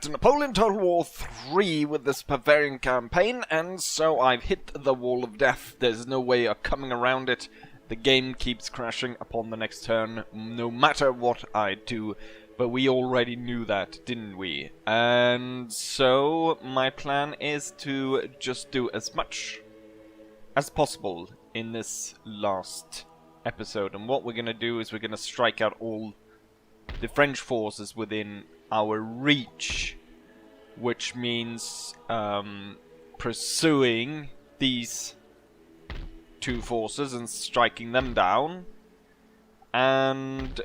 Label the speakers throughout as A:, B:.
A: back to Napoleon Total War 3 with this Bavarian campaign, and so I've hit the wall of death. There's no way of coming around it. The game keeps crashing upon the next turn, no matter what I do. But we already knew that, didn't we? And so my plan is to just do as much as possible in this last episode. And what we're going to do is we're going to strike out all the French forces within our reach, which means pursuing these two forces and striking them down, and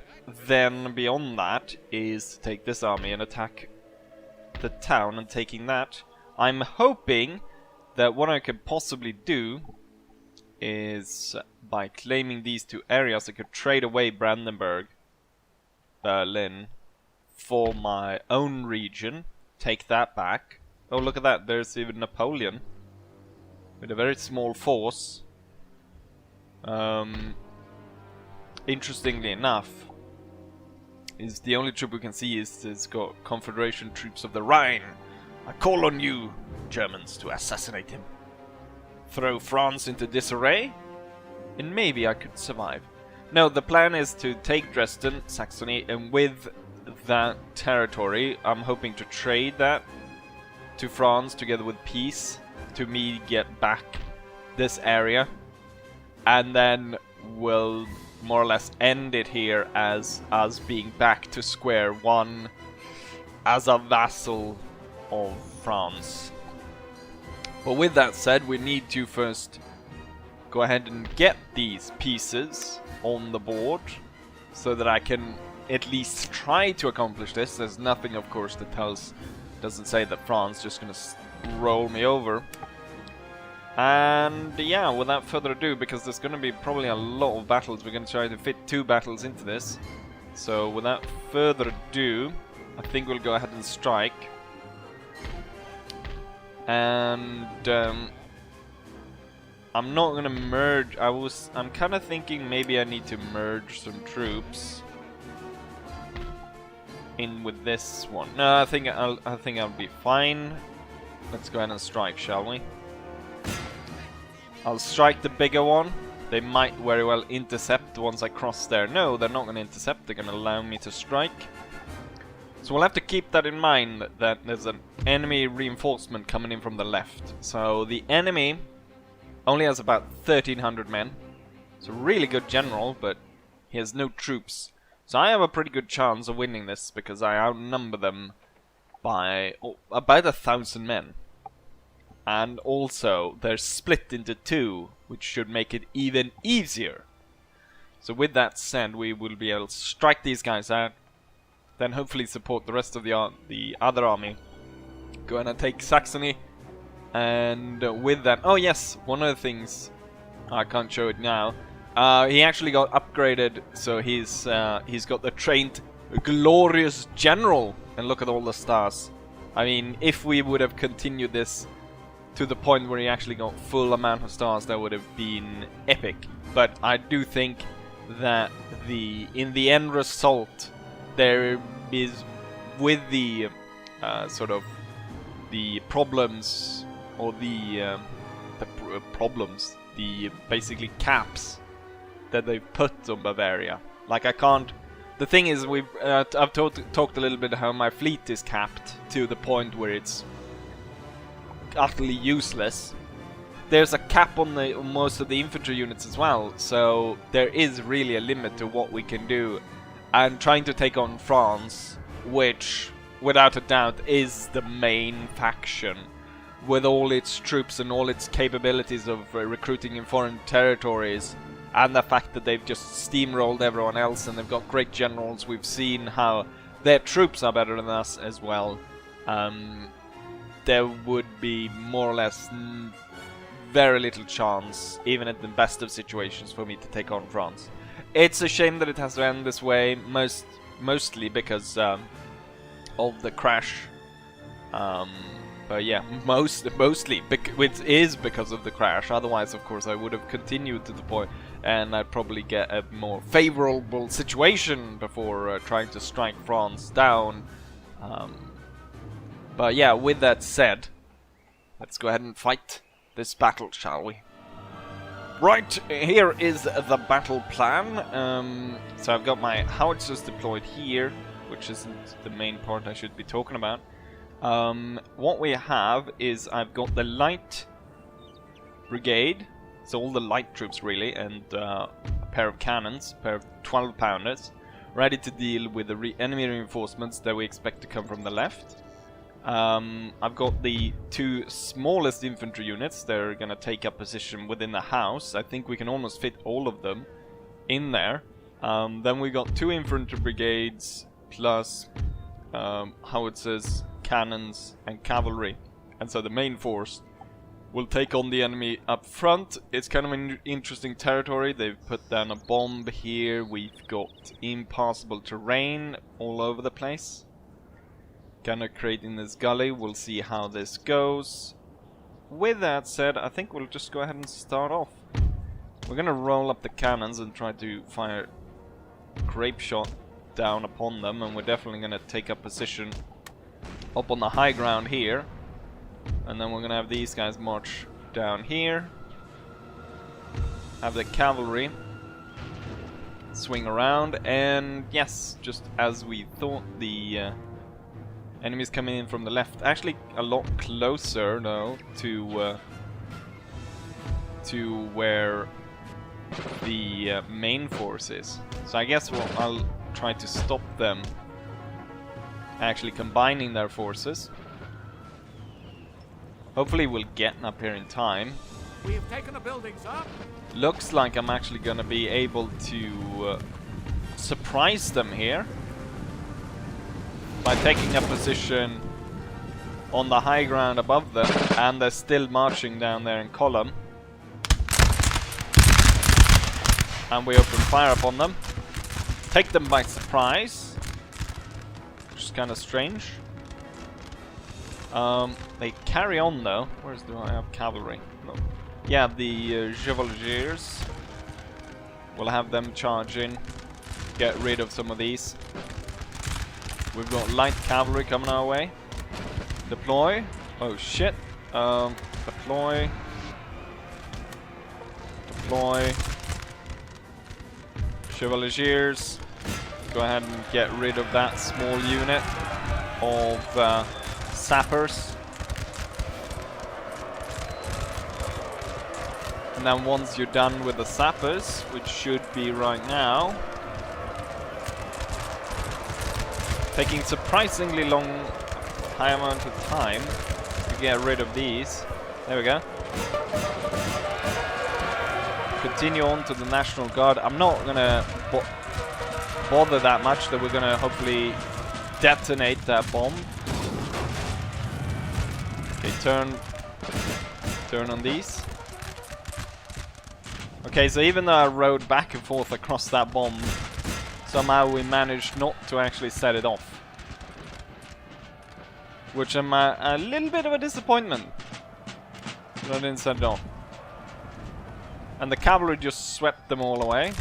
A: then beyond that is to take this army and attack the town and taking that. I'm hoping that what I could possibly do is by claiming these two areas I could trade away Brandenburg, Berlin, for my own region, take that back. Oh, look at that, there's even Napoleon with a very small force. Interestingly enough, is the only troop we can see is got Confederation troops of the Rhine. I call on you, Germans, to assassinate him. Throw France into disarray, and maybe I could survive. No, the plan is to take Dresden, Saxony, and with that territory, I'm hoping to trade that to France together with peace to me get back this area, and then we'll more or less end it here as us being back to square one as a vassal of France. But with that said, we need to first go ahead and get these pieces on the board so that I can at least try to accomplish this. There's nothing, of course, that doesn't say that France is just gonna roll me over. And yeah, without further ado, because there's gonna be probably a lot of battles, we're gonna try to fit 2 battles into this. So without further ado, I think we'll go ahead and strike. And I'm not gonna merge. I'm kind of thinking maybe I need to merge some troops in with this one. No, I think I'll be fine. Let's go ahead and strike, shall we? I'll strike the bigger one. They might very well intercept once I cross there. No, they're not going to intercept. They're going to allow me to strike. So we'll have to keep that in mind, that there's an enemy reinforcement coming in from the left. So the enemy only has about 1,300 men. It's a really good general, but he has no troops. So I have a pretty good chance of winning this because I outnumber them by about 1,000 men. And also they're split into 2, which should make it even easier. So with that said, we will be able to strike these guys out, then hopefully support the rest of the other army. Go ahead and take Saxony, and with that, oh yes, one of the things, I can't show it now. He actually got upgraded, so he's got the trained glorious general, and look at all the stars. I mean, if we would have continued this to the point where he actually got full amount of stars, that would have been epic. But I do think that in the end result, there is, with the sort of the problems, or the basically caps that they've put on Bavaria. Like, I can't. The thing is, I've talked a little bit how my fleet is capped to the point where it's utterly useless. There's a cap on most of the infantry units as well, so there is really a limit to what we can do. And trying to take on France, which without a doubt is the main faction, with all its troops and all its capabilities of recruiting in foreign territories, and the fact that they've just steamrolled everyone else and they've got great generals. We've seen how their troops are better than us as well. There would be more or less very little chance, even at the best of situations, for me to take on France. It's a shame that it has to end this way, mostly because of the crash. But yeah, mostly it is because of the crash. Otherwise, of course, I would have continued to the point, and I'd probably get a more favorable situation before trying to strike France down. But yeah, with that said, let's go ahead and fight this battle, shall we? Right, here is the battle plan. So I've got my howitzers deployed here, which isn't the main part I should be talking about. What we have is I've got the light brigade, so all the light troops really, and a pair of cannons, a pair of 12-pounders, ready to deal with the enemy reinforcements that we expect to come from the left. I've got the 2 smallest infantry units. They're gonna take up position within the house. I think we can almost fit all of them in there. Then we got 2 infantry brigades plus howitzers, cannons, and cavalry. And so the main force will take on the enemy up front. It's kind of an interesting territory. They've put down a bomb here. We've got impassable terrain all over the place. Kind of creating this gully. We'll see how this goes. With that said, I think we'll just go ahead and start off. We're gonna roll up the cannons and try to fire grape shot down upon them, and we're definitely gonna take up position up on the high ground here. And then we're gonna have these guys march down here. Have the cavalry swing around, and yes, just as we thought, the enemies coming in from the left, actually a lot closer though to where the main force is. So I guess I'll try to stop them actually combining their forces. Hopefully we'll get up here in time.
B: We have taken a building, sir.
A: Looks like I'm actually gonna be able to surprise them here by taking a position on the high ground above them, and they're still marching down there in column. And we open fire upon them. Take them by surprise. Which is kind of strange. They carry on though. Do I have cavalry? No. Yeah, the chevaliers. We'll have them charge in. Get rid of some of these. We've got light cavalry coming our way. Deploy. Oh shit. Deploy. Deploy. Chevaliers. Go ahead and get rid of that small unit of sappers. And then once you're done with the sappers, which should be right now, taking surprisingly high amount of time to get rid of these. There we go. Continue on to the National Guard. I'm not gonna bother that much that we're gonna hopefully detonate that bomb. Okay, turn on these. Okay, so even though I rode back and forth across that bomb, somehow we managed not to actually set it off. Which I'm a little bit of a disappointment that I didn't set it off. And the cavalry just swept them all away.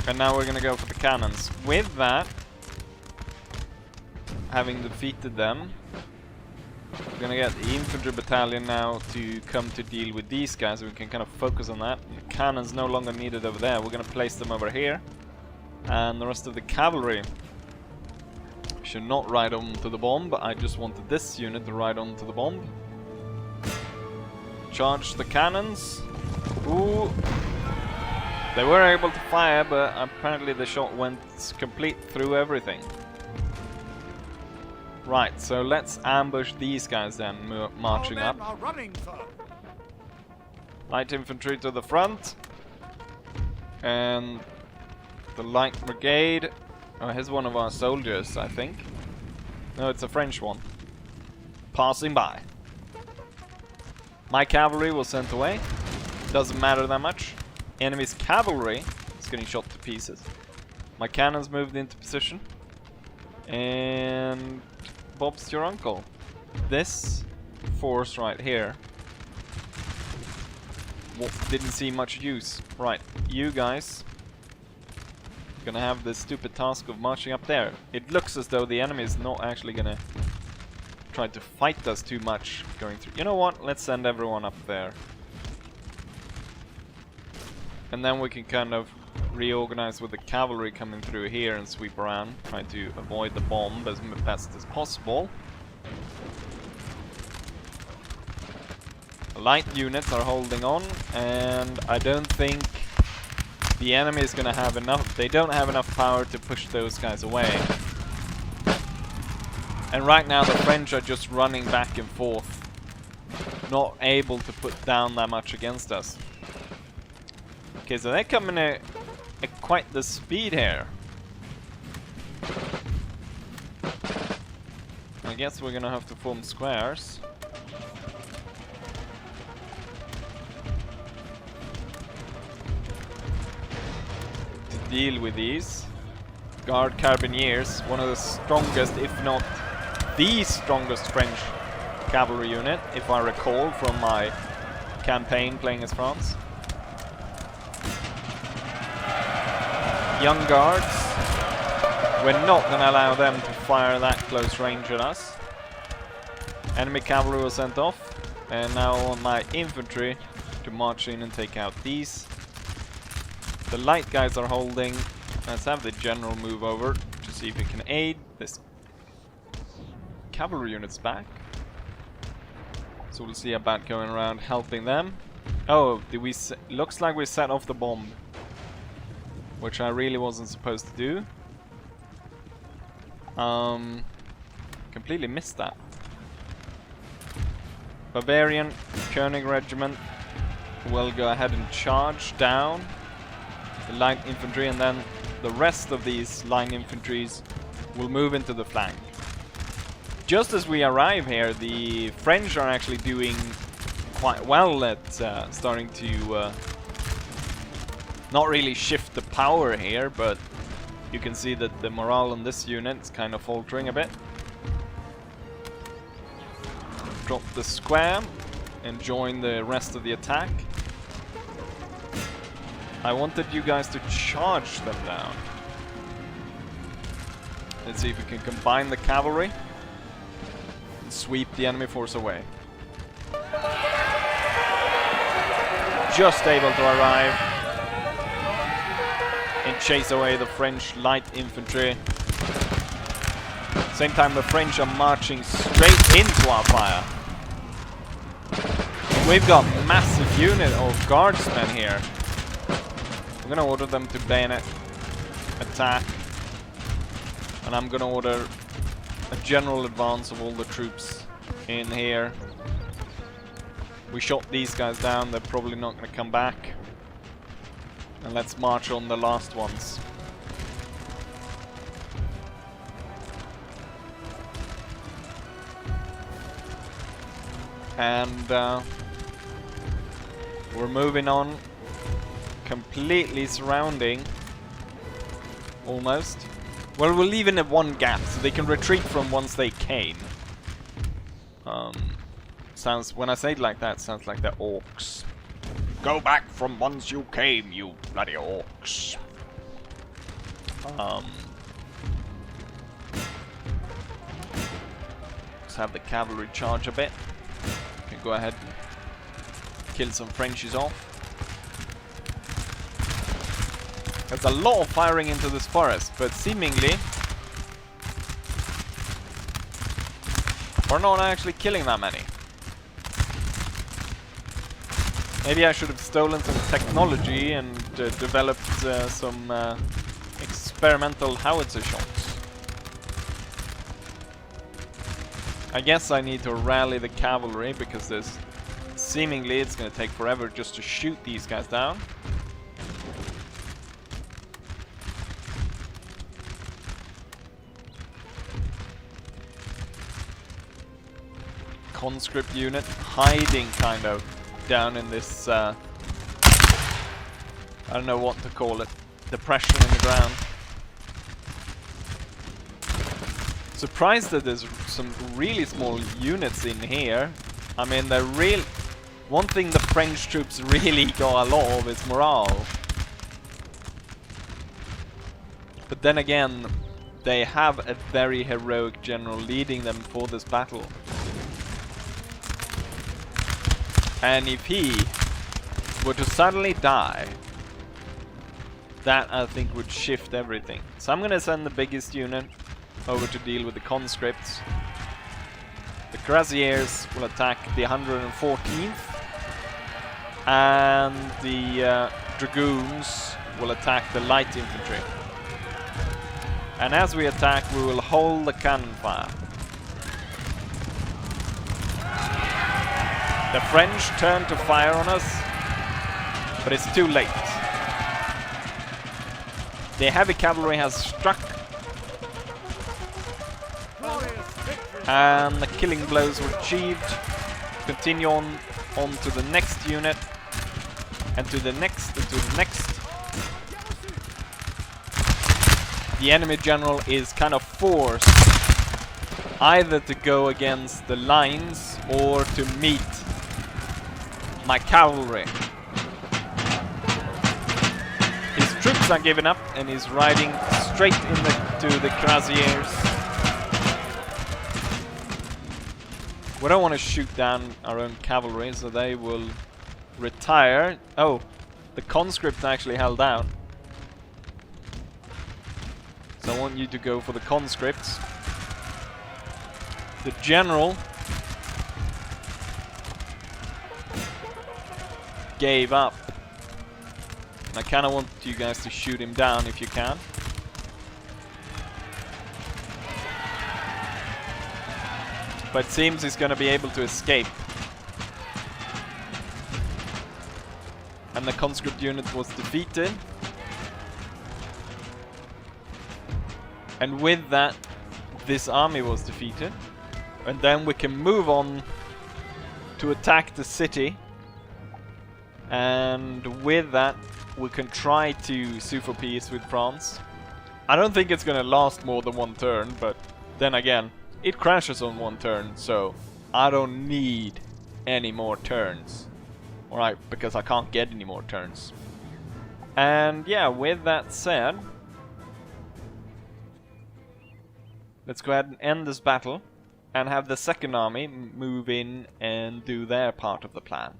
A: And now we're gonna go for the cannons. With that, having defeated them, we're gonna get the infantry battalion now to come to deal with these guys, so we can kind of focus on that. And the cannons no longer needed over there. We're gonna place them over here. And the rest of the cavalry should not ride onto the bomb, but I just wanted this unit to ride onto the bomb. Charge the cannons. Ooh. They were able to fire, but apparently the shot went complete through everything. Right, so let's ambush these guys then, marching up. Light infantry to the front. And the light brigade. Oh, here's one of our soldiers, I think. No, it's a French one. Passing by. My cavalry was sent away. Doesn't matter that much. Enemy's cavalry is getting shot to pieces. My cannons moved into position. And Bob's your uncle. This force right here didn't see much use. Right, you guys gonna have this stupid task of marching up there. It looks as though the enemy is not actually gonna try to fight us too much going through. You know what? Let's send everyone up there. And then we can kind of reorganize with the cavalry coming through here and sweep around, trying to avoid the bomb as best as possible. Light units are holding on, and I don't think the enemy is gonna have enough. They don't have enough power to push those guys away. And right now the French are just running back and forth, not able to put down that much against us. Okay, so they're coming at quite the speed here. I guess we're gonna have to form squares. Deal with these. Guard Carbineers, one of the strongest, if not the strongest French cavalry unit, if I recall from my campaign playing as France. Young Guards, we're not going to allow them to fire that close range at us. Enemy cavalry was sent off, and now on my infantry to march in and take out these. The light guys are holding. Let's have the general move over to see if we can aid this cavalry units back. So we'll see about going around helping them. Oh, did we? Looks like we set off the bomb, which I really wasn't supposed to do. Completely missed that. Bavarian Koenig Regiment will go ahead and charge down the light infantry, and then the rest of these line infantries will move into the flank. Just as we arrive here, the French are actually doing quite well at starting to not really shift the power here, but you can see that the morale on this unit is kind of faltering a bit. Drop the square and join the rest of the attack. I wanted you guys to charge them down. Let's see if we can combine the cavalry and sweep the enemy force away. Just able to arrive and chase away the French light infantry. Same time the French are marching straight into our fire. We've got massive unit of guardsmen here. I'm gonna order them to bayonet attack, and I'm gonna order a general advance of all the troops in here. We shot these guys down, they're probably not gonna come back. And let's march on the last ones. And we're moving on, completely surrounding, almost. Well, we're leaving it one gap, so they can retreat from once they came. Sounds, when I say it like that, it sounds like they're orcs. Go back from whence you came, you bloody orcs. Let's have the cavalry charge a bit. Can go ahead and kill some Frenchies off. There's a lot of firing into this forest, but seemingly we're not actually killing that many. Maybe I should have stolen some technology and developed some experimental howitzer shots. I guess I need to rally the cavalry, because there's seemingly it's going to take forever just to shoot these guys down. Conscript unit hiding kind of down in this I don't know what to call it, depression in the ground. Surprised that there's some really small units in here. I mean, they're real. One thing the French troops really got a lot of is morale. But then again, they have a very heroic general leading them for this battle. And if he were to suddenly die, that I think would shift everything. So I'm gonna send the biggest unit over to deal with the conscripts. The cuirassiers will attack the 114th, and the dragoons will attack the light infantry. And as we attack, we will hold the cannon fire. The French turn to fire on us, but it's too late. The heavy cavalry has struck, and the killing blows were achieved. Continue on to the next unit, and to the next, and to the next. The enemy general is kind of forced either to go against the lines or to meet my cavalry. His troops are giving up and he's riding straight into the cuirassiers. We don't want to shoot down our own cavalry, so they will retire. Oh, the conscripts actually held down. So I want you to go for the conscripts. The general gave up. And I kind of want you guys to shoot him down if you can. But it seems he's going to be able to escape. And the conscript unit was defeated. And with that, this army was defeated. And then we can move on to attack the city. And with that, we can try to sue for peace with France. I don't think it's gonna last more than one turn, but then again, it crashes on one turn, so I don't need any more turns. Alright, because I can't get any more turns. And yeah, with that said, let's go ahead and end this battle and have the second army move in and do their part of the plan.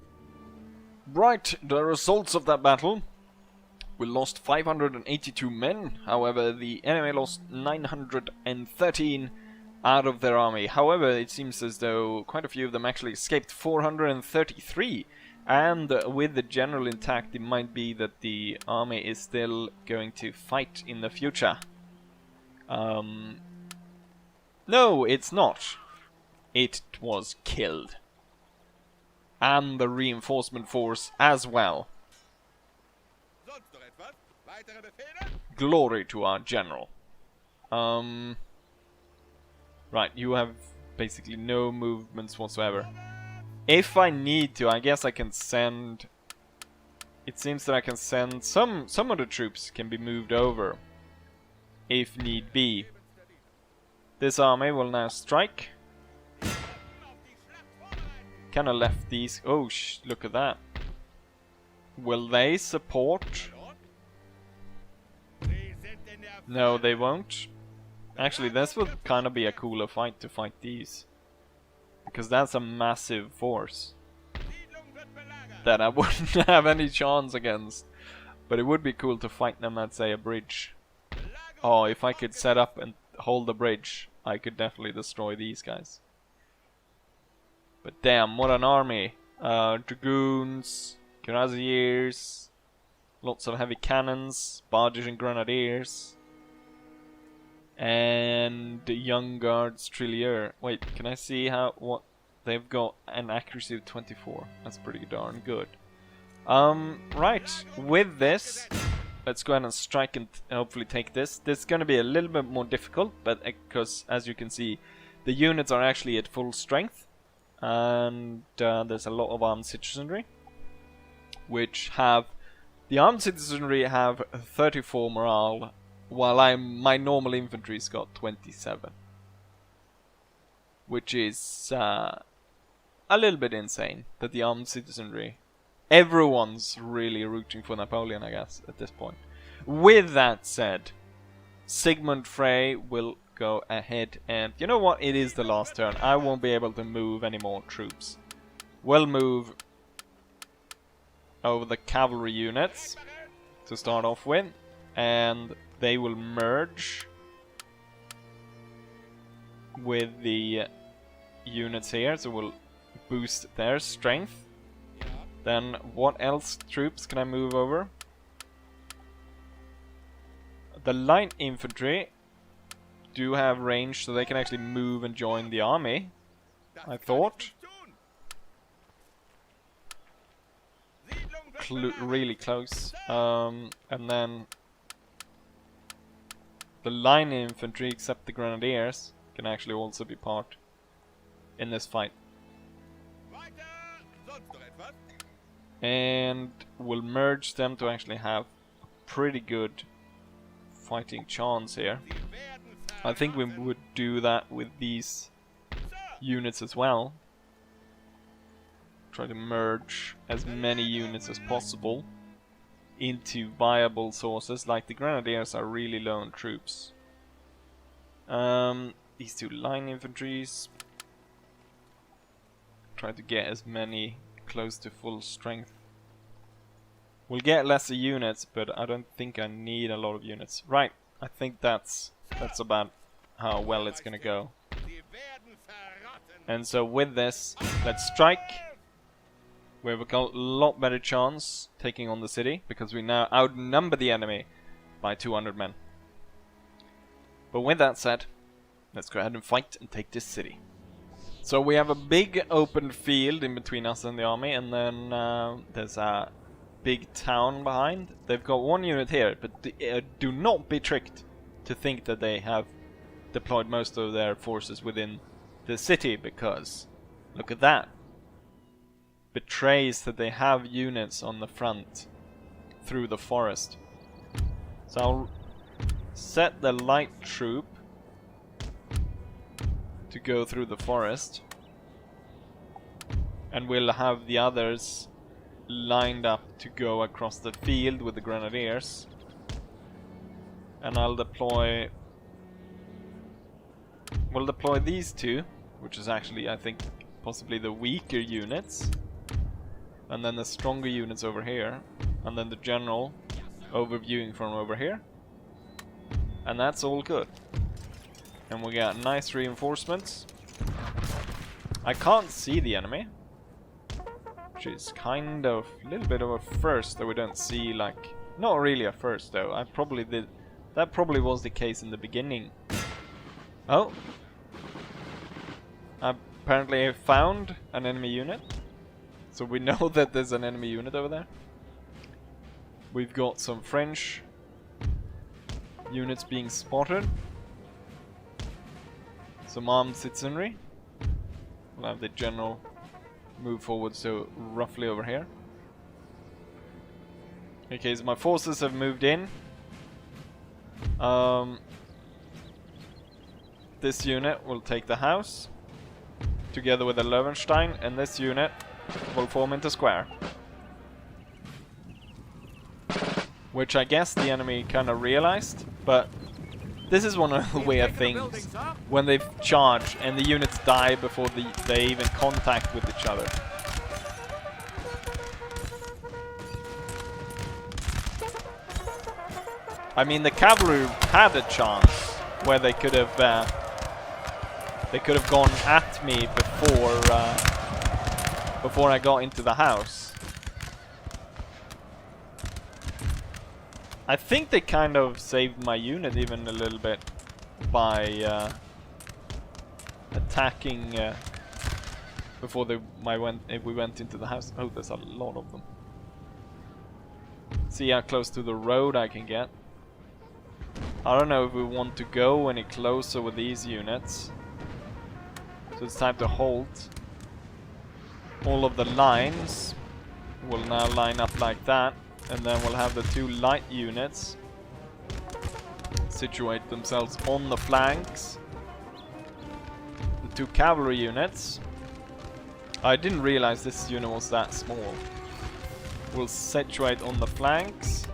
A: Right, the results of that battle. We lost 582 men, however the enemy lost 913 out of their army. However, it seems as though quite a few of them actually escaped, 433. And with the general intact, it might be that the army is still going to fight in the future. No, it's not. It was killed. And the reinforcement force as well. Glory to our general. Right, you have basically no movements whatsoever. If I need to, I guess I can send... It seems that I can send some of the troops can be moved over, if need be. This army will now strike. Kinda left these... Oh, look at that. Will they support? No, they won't. Actually, this would kinda be a cooler fight to fight these. Because that's a massive force that I wouldn't have any chance against. But it would be cool to fight them at, say, a bridge. Oh, if I could set up and hold the bridge, I could definitely destroy these guys. But damn, what an army. Dragoons, cuirassiers, lots of heavy cannons, barges and grenadiers. And the young guards trillier. Wait, can I see what they've got? An accuracy of 24. That's pretty darn good. Right, with this, let's go ahead and strike and hopefully take this. This is going to be a little bit more difficult, but because as you can see, the units are actually at full strength, and there's a lot of armed citizenry, which have the armed citizenry have 34 morale. While my normal infantry's got 27. Which is a little bit insane that the armed citizenry... Everyone's really rooting for Napoleon, I guess, at this point. With that said, Sigmund Frey will go ahead and... You know what? It is the last turn. I won't be able to move any more troops. We'll move over the cavalry units to start off with. And they will merge with the units here. So we'll boost their strength. Then what else troops can I move over? The light infantry do have range, so they can actually move and join the army, I thought. Really close. And then the line infantry, except the grenadiers, can actually also be part in this fight. And we'll merge them to actually have a pretty good fighting chance here. I think we would do that with these units as well. Try to merge as many units as possible into viable sources. Like the grenadiers are really low on troops. These two line infantries. Try to get as many close to full strength. We'll get lesser units, but I don't think I need a lot of units. Right, I think that's about how well it's gonna go. And so with this, let's strike. We have a lot better chance taking on the city, because we now outnumber the enemy by 200 men. But with that said, let's go ahead and fight and take this city. So we have a big open field in between us and the army, and then there's a big town behind. They've got one unit here, but do not be tricked to think that they have deployed most of their forces within the city, because look at that. Betrays that they have units on the front through the forest. So I'll set the light troop to go through the forest, and we'll have the others lined up to go across the field with the grenadiers. And I'll deploy... We'll deploy these two, which is actually, I think, possibly the weaker units. And then the stronger units over here. And then the general overviewing from over here. And that's all good. And we got nice reinforcements. I can't see the enemy, which is kind of a little bit of a first that we don't see, like, not really a first though. That probably was the case in the beginning. Oh, apparently I found an enemy unit, so we know that there's an enemy unit over there. We've got some French units being spotted, some armed citizenry. We'll have the general move forward, so roughly over here. Okay, so my forces have moved in. This unit will take the house together with the Löwenstein, and this unit will form into square. Which I guess the enemy kind of realized, but this is one of the weird things when they charge and the units die before they even contact with each other. I mean, the cavalry had a chance where they could have gone at me before I got into the house. I think they kind of saved my unit even a little bit by attacking before we went into the house. Oh, there's a lot of them. See how close to the road I can get. I don't know if we want to go any closer with these units. So it's time to hold. All of the lines will now line up like that. And then we'll have the two light units situate themselves on the flanks. The two cavalry units. I didn't realize this unit was that small. We'll situate on the flanks.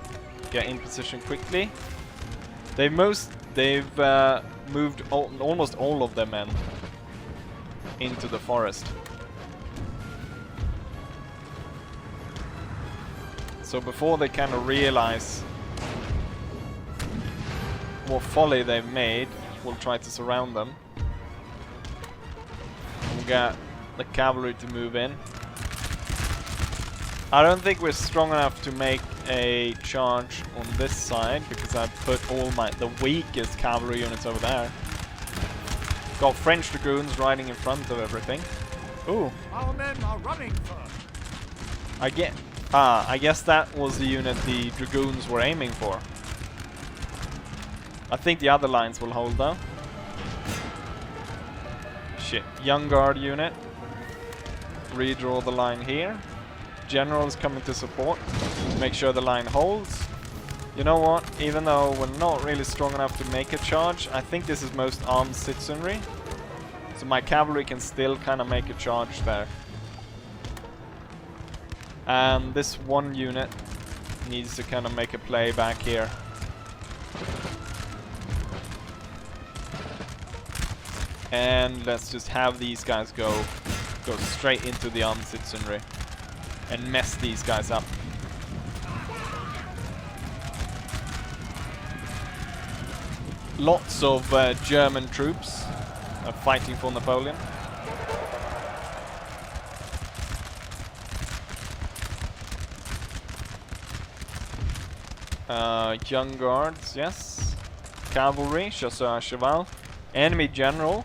A: Get in position quickly. They most They've moved almost all of their men into the forest. So before they kind of realize what folly they've made, we'll try to surround them. We'll get the cavalry to move in. I don't think we're strong enough to make a charge on this side because I've put all the weakest cavalry units over there. Got French dragoons riding in front of everything. Ooh.
B: Our men are running first.
A: I guess that was the unit the dragoons were aiming for. I think the other lines will hold though. Shit. Young guard unit. Redraw the line here. Generals coming to support. Make sure the line holds. You know what? Even though we're not really strong enough to make a charge, I think this is most armed citizenry. So my cavalry can still kind of make a charge there. And this one unit needs to kind of make a play back here. And let's just have these guys go straight into the armed citizenry and mess these guys up. Lots of German troops are fighting for Napoleon. Young guards, yes. Cavalry, chasseur cheval. Enemy general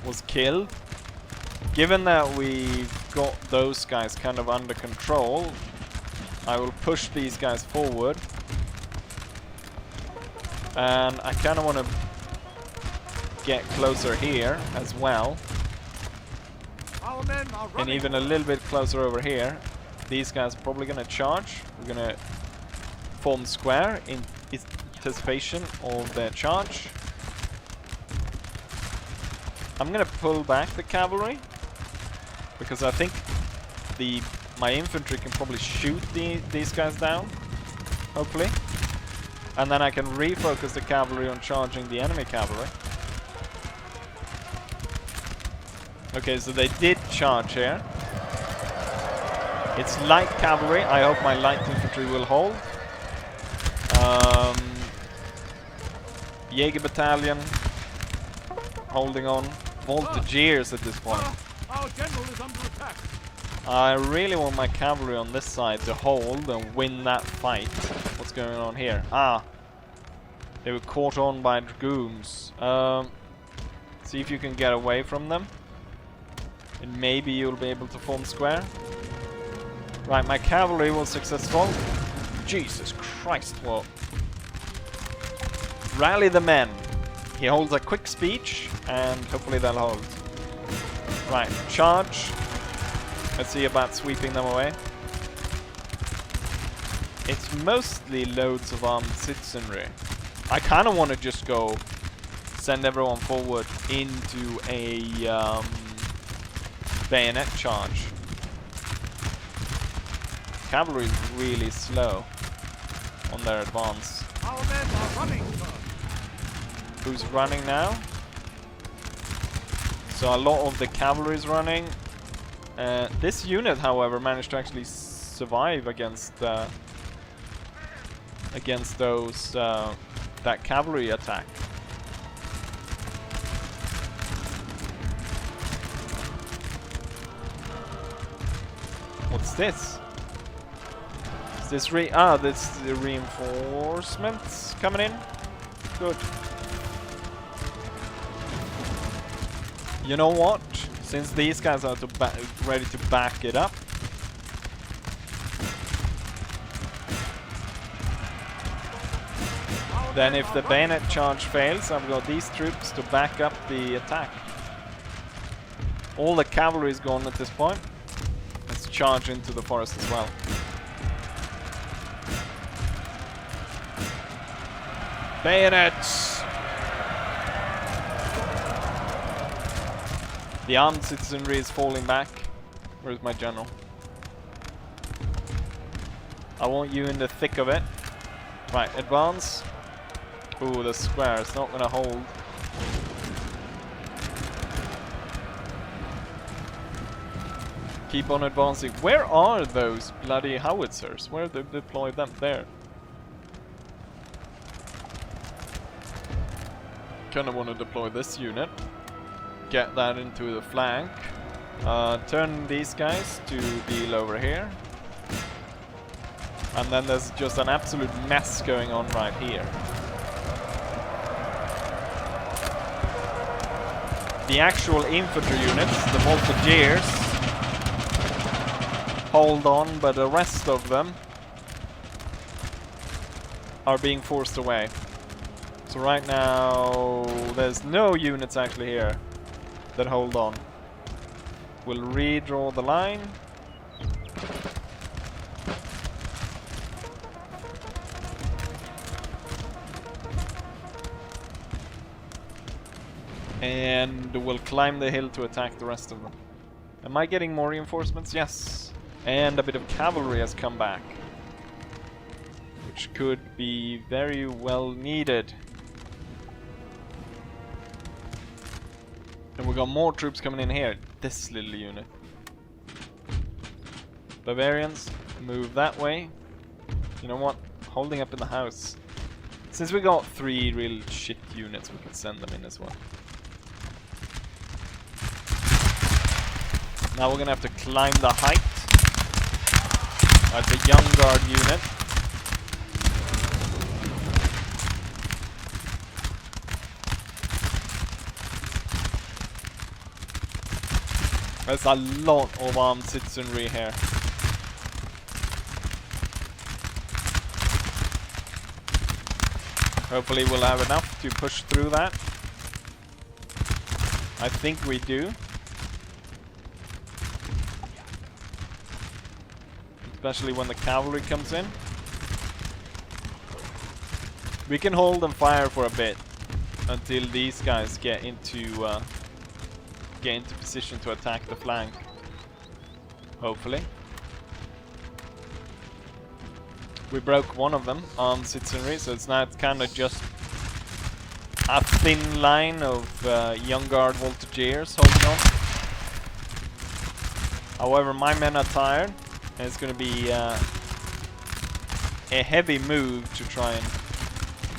A: was killed. Given that we've got those guys kind of under control, I will push these guys forward. And I kind of want to get closer here as well.
B: Our men are running.
A: And even a little bit closer over here. These guys are probably going to charge. We're going to form square in anticipation of their charge. I'm going to pull back the cavalry because I think my infantry can probably shoot these guys down, hopefully. And then I can refocus the cavalry on charging the enemy cavalry. Okay, so they did charge here. It's light cavalry. I hope my light infantry will hold. Jaeger battalion holding on. Voltigeurs at this point.
B: Our general is under attack.
A: I really want my cavalry on this side to hold and win that fight. What's going on here? Ah, they were caught on by dragoons. See if you can get away from them. And maybe you'll be able to form square. Right, my cavalry was successful. Jesus Christ, what? Rally the men. He holds a quick speech, and hopefully they'll hold. Right, charge. Let's see about sweeping them away. It's mostly loads of armed citizenry. I kind of want to just go send everyone forward into a bayonet charge. Cavalry is really slow on their advance.
B: Our men are running first.
A: Who's running now? So a lot of the cavalry is running. This unit, however, managed to actually survive against those that cavalry attack. What's this? Is this this is the reinforcements coming in? Good. You know what? Since these guys are ready to back it up, then if the bayonet charge fails, I've got these troops to back up the attack. All the cavalry is gone at this point. Let's charge into the forest as well. Bayonets! The armed citizenry is falling back. Where's my general? I want you in the thick of it. Right, advance. Ooh, the square is not gonna hold. Keep on advancing. Where are those bloody howitzers? Where have they deployed them? There. Kinda want to deploy this unit. Get that into the flank. Turn these guys to deal over here. And then there's just an absolute mess going on right here. The actual infantry units, the voltigeurs, hold on, but the rest of them are being forced away. So right now, there's no units actually here that hold on. We'll redraw the line. And we'll climb the hill to attack the rest of them. Am I getting more reinforcements? Yes. And a bit of cavalry has come back, which could be very well needed. And we got more troops coming in here. This little unit. Bavarians, move that way. You know what? Holding up in the house. Since we got 3 real shit units, we can send them in as well. Now we're gonna have to climb the height. That's a young guard unit. There's a lot of armed citizenry here. Hopefully we'll have enough to push through that. I think we do. Especially when the cavalry comes in. We can hold and fire for a bit until these guys get into position to attack the flank. Hopefully. We broke one of them on citizenry, so it's now kind of just a thin line of young guard voltigeurs holding on. However, my men are tired, and it's going to be a heavy move to try and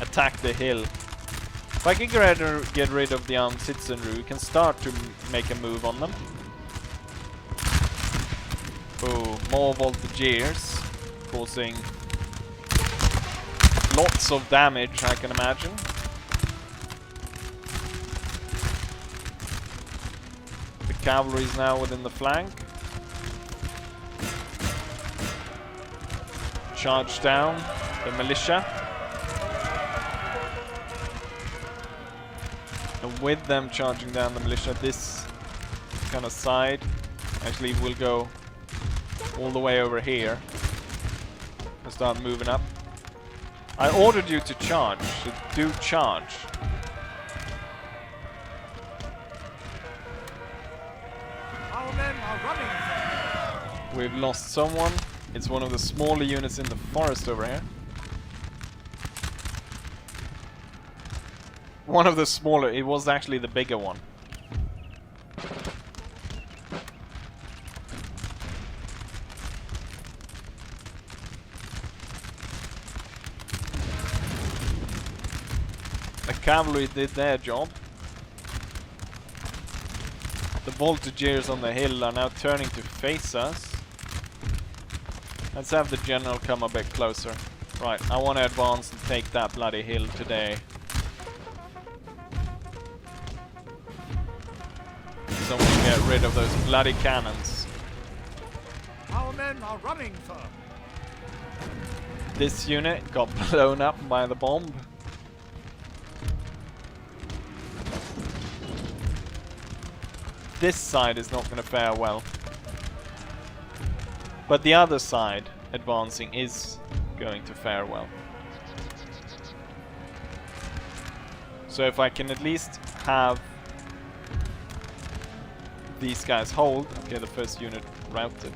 A: attack the hill. If I can get rid of the armed citizenry, we can start to make a move on them. Oh, more voltigeurs, causing lots of damage, I can imagine. The cavalry is now within the flank. Charge down the militia. And with them charging down the militia, this kind of side actually will go all the way over here and start moving up. I ordered you to charge, so do charge.
B: Our men are running.
A: We've lost someone. It's one of the smaller units in the forest over here. One of the smaller, it was actually the bigger one. The cavalry did their job. The voltigeurs on the hill are now turning to face us. Let's have the general come a bit closer. Right, I want to advance and take that bloody hill today. So we can get rid of those bloody cannons.
B: Our men are running, sir.
A: This unit got blown up by the bomb. This side is not going to fare well. But the other side, advancing, is going to fare well. So if I can at least have these guys hold. Okay, the first unit routed.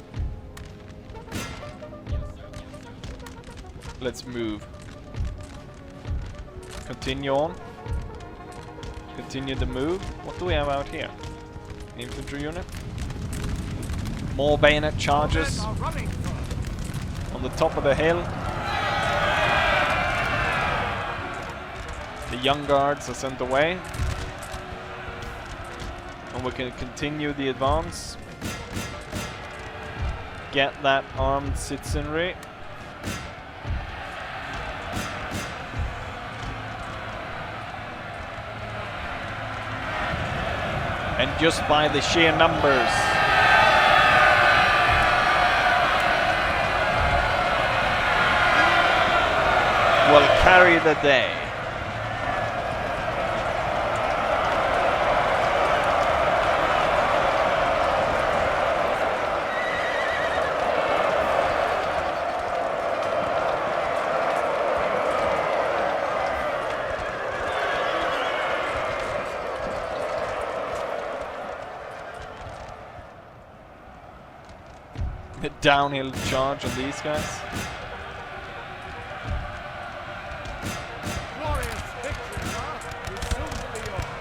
A: Let's move. Continue on. Continue the move. What do we have out here? An infantry unit. More bayonet charges
B: Our men are running, sir.
A: on the top of the hill. The young guards are sent away. And we can continue the advance. Get that armed citizenry. And just by the sheer numbers, will carry the day. The downhill charge on these guys.
B: Glorious victory, sir. Will soon be yours.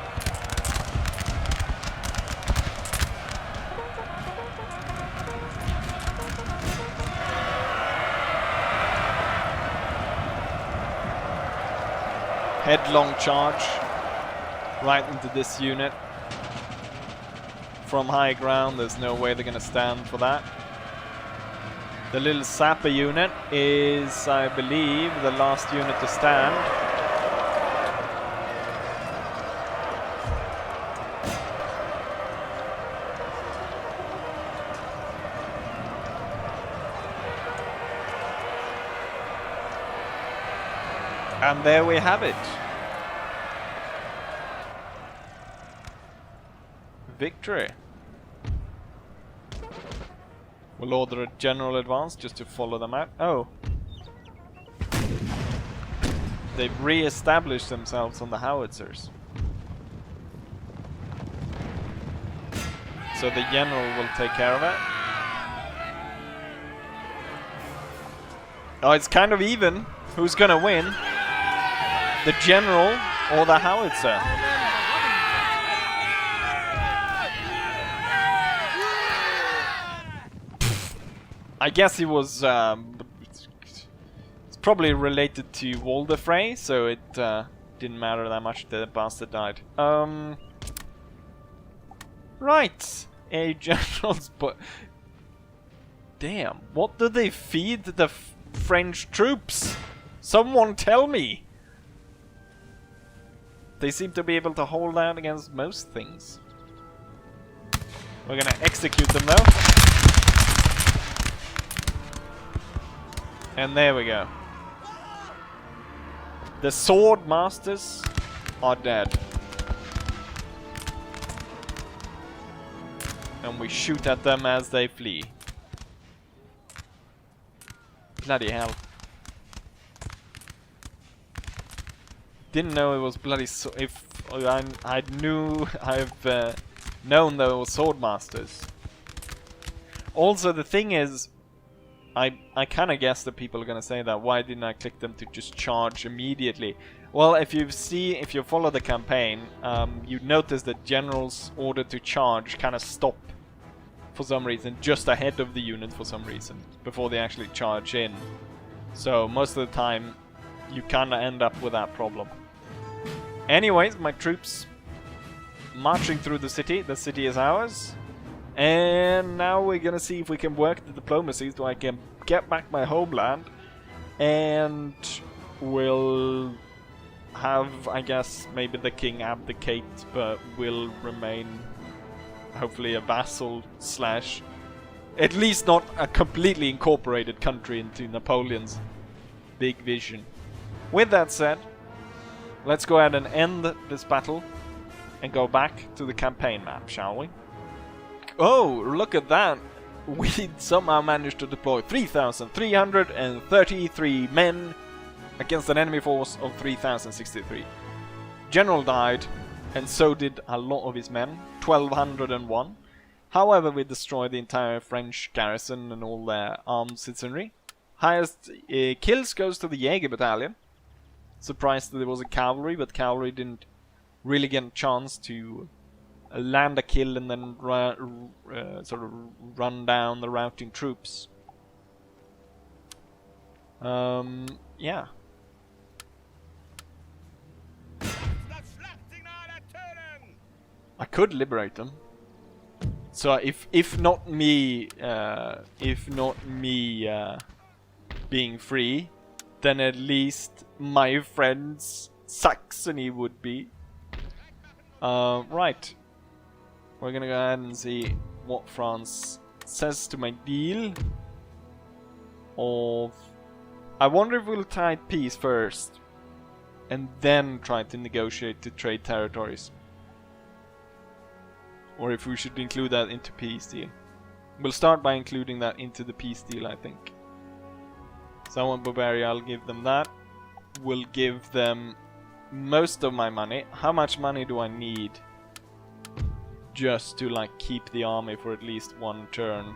A: Headlong charge right into this unit. From high ground, there's no way they're gonna stand for that. The little sapper unit is, I believe, the last unit to stand. And there we have it. Victory. We'll order a general advance just to follow them out. Oh. They've re-established themselves on the howitzers. So the general will take care of it. Oh, it's kind of even. Who's gonna win? The general or the howitzer? I guess it was it's probably related to Walder Frey, so it didn't matter that much. The bastard died. Right, a general's but damn, what do they feed the French troops? Someone tell me. They seem to be able to hold out against most things. We're gonna execute them though. And there we go. The sword masters are dead. And we shoot at them as they flee. Bloody hell. Didn't know it was bloody if I knew I've known there were sword masters. Also the thing is, I kind of guessed that people are going to say that. Why didn't I click them to just charge immediately? Well, if you follow the campaign, you'd notice that generals ordered to charge kind of stop for some reason, just ahead of the unit for some reason, before they actually charge in. So most of the time, you kind of end up with that problem. Anyways, my troops marching through the city. The city is ours. And now we're gonna see if we can work the diplomacy so I can get back my homeland. And we'll have, I guess, maybe the king abdicate, but will remain hopefully a vassal slash, at least not a completely incorporated country into Napoleon's big vision. With that said, let's go ahead and end this battle and go back to the campaign map, shall we? Oh, look at that! We somehow managed to deploy 3,333 men against an enemy force of 3,063. General died, and so did a lot of his men, 1,201. However, we destroyed the entire French garrison and all their armed citizenry. Highest kills goes to the Jaeger battalion. surprised that there was a cavalry, but cavalry didn't really get a chance to land a kill and then sort of run down the routing troops. Yeah. I could liberate them. So if not me being free, then at least my friends Saxony would be. Right. We're gonna go ahead and see what France says to my deal. I wonder if we'll tie peace first, and then try to negotiate to trade territories. Or if we should include that into peace deal. We'll start by including that into the peace deal, I think. So I want Bavaria, I'll give them that. We'll give them most of my money. How much money do I need just to like keep the army for at least one turn?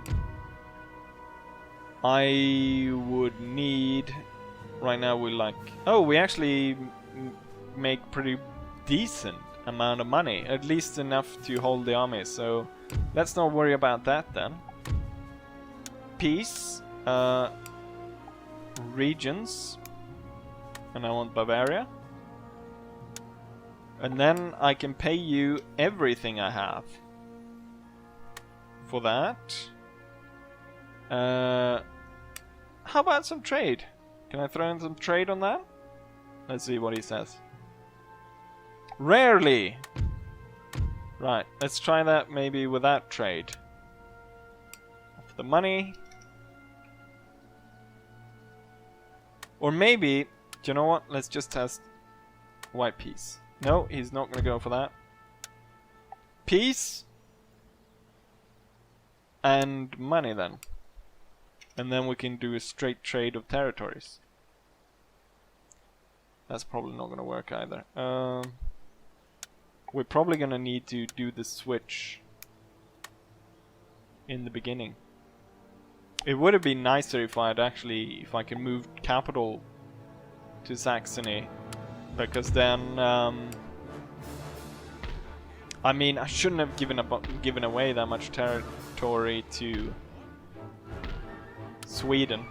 A: I would need... Right now we like... Oh, we actually make pretty decent amount of money. At least enough to hold the army. So let's not worry about that then. Peace. Regions. And I want Bavaria. And then I can pay you everything I have. For that. How about some trade? Can I throw in some trade on that? Let's see what he says. Rarely! Right, let's try that maybe without trade. For the money. Or maybe, do you know what? Let's just test white peace. No, he's not gonna go for that. Peace. And money then. And then we can do a straight trade of territories. That's probably not gonna work either. We're probably gonna need to do the switch in the beginning. It would have been nicer if I can move capital to Saxony, because then I mean, I shouldn't have given away that much territory to Sweden.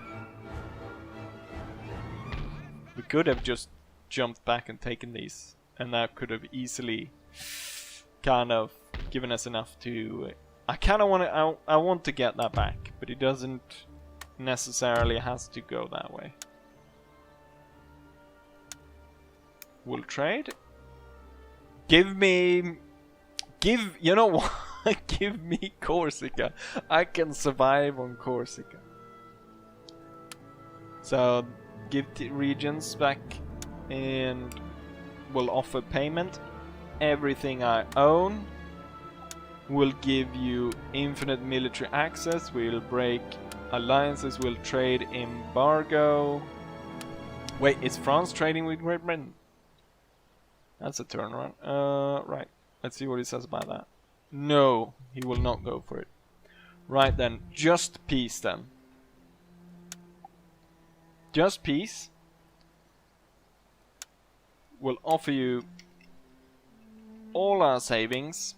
A: We could have just jumped back and taken these, and that could have easily kind of given us enough to... I kind of want to... I want to get that back, but it doesn't necessarily has to go that way. We'll trade. You know what? Give me Corsica. I can survive on Corsica. So, give the regions back and we'll offer payment. Everything I own. We'll give you infinite military access. We'll break alliances. We'll trade embargo. Wait, is France trading with Great Britain? That's a turnaround. Right. Let's see what he says about that. No, he will not go for it. Right then, just peace then. Just peace. We'll offer you all our savings.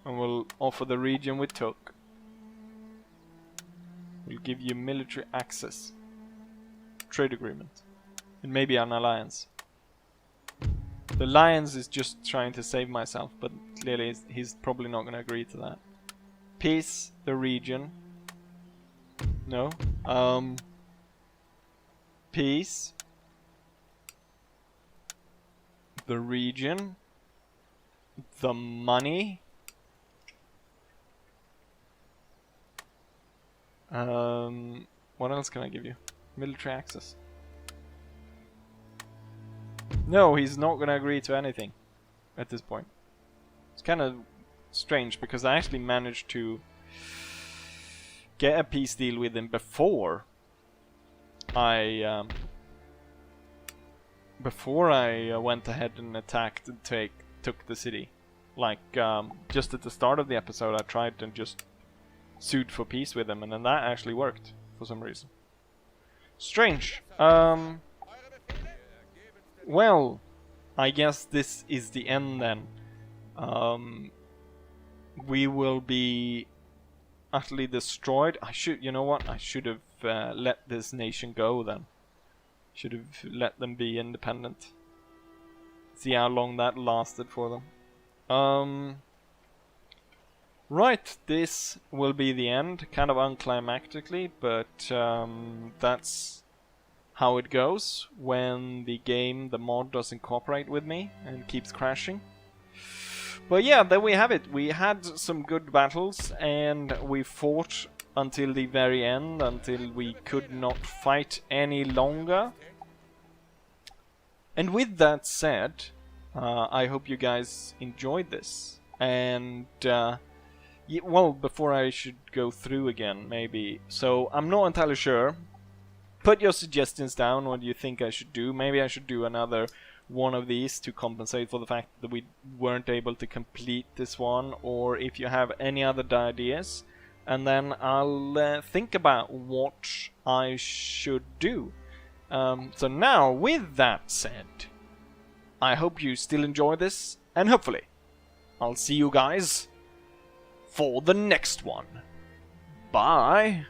A: And we'll offer the region we took. We'll give you military access. Trade agreement. And maybe an alliance. The alliance is just trying to save myself, but clearly he's probably not going to agree to that. Peace, the region. No. Peace. The region. The money. What else can I give you? Military access. No, he's not going to agree to anything at this point. It's kind of strange because I actually managed to get a peace deal with him before I went ahead and attacked and took the city. Like just at the start of the episode, I tried to just sued for peace with him, and then that actually worked for some reason. Strange. well, I guess this is the end then. We will be utterly destroyed. You know what? I should have let this nation go then. Should have let them be independent. See how long that lasted for them. Right, this will be the end. Kind of unclimactically, but that's how it goes when the mod doesn't cooperate with me and keeps crashing. But yeah, there we have it. We had some good battles and we fought until the very end, until we could not fight any longer. And with that said, I hope you guys enjoyed this. And well, before I should go through again, maybe. So I'm not entirely sure. Put your suggestions down. What do you think I should do? Maybe I should do another one of these to compensate for the fact that we weren't able to complete this one, or if you have any other ideas, and then I'll think about what I should do. So now, with that said, I hope you still enjoy this, and hopefully I'll see you guys for the next one. Bye!